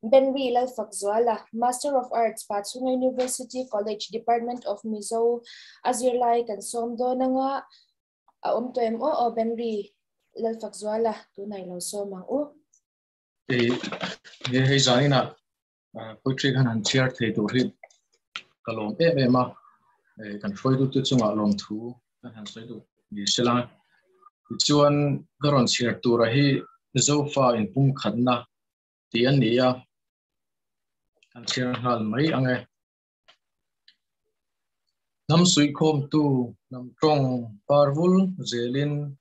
Benri Lal Fakzuala, Master of Arts, Patsunga University College, Department of Mizo, Azirlai, kan somdo na nga, to mo o Benri Lal Fakzuala, tunay lo so mang o. Hei zani na, poetry kan han chair thei tu ri, kalom ma, kan foi du tu chunga lom thu, kan han soi du ni sila. Chuan karon chair tu rahi zofa in pum khatna, ti an ni ya. Kan chair hal mai ange. Nam sui khom tu, nam trong parvul zelin,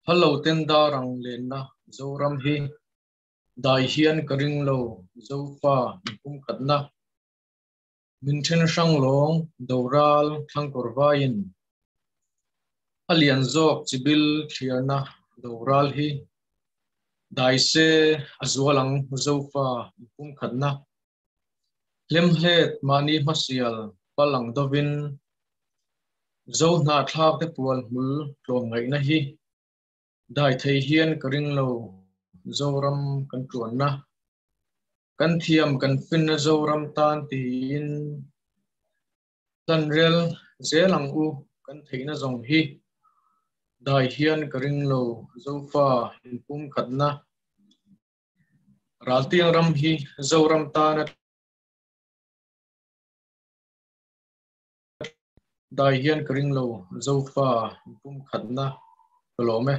hello tenda rang len na, zoram hi. Dai hian karing lo zofa pum khatna min then sang long doral thang korvain alian zok chibil thiarna doral hi dai se azwalang zofa pum khatna lemhet mani masial palang dovin zo na thlak te pual mul tlom ngai na hi dai thei hian karing lo zoram kan tuanna kan thiam kan fin zoram tan tin tan rel zelang u kan theina zong hi dai hian karing lo zofa in pum khatna raltiang ram hi zoram tan dai hian karing lo zofa in pum khatna kolome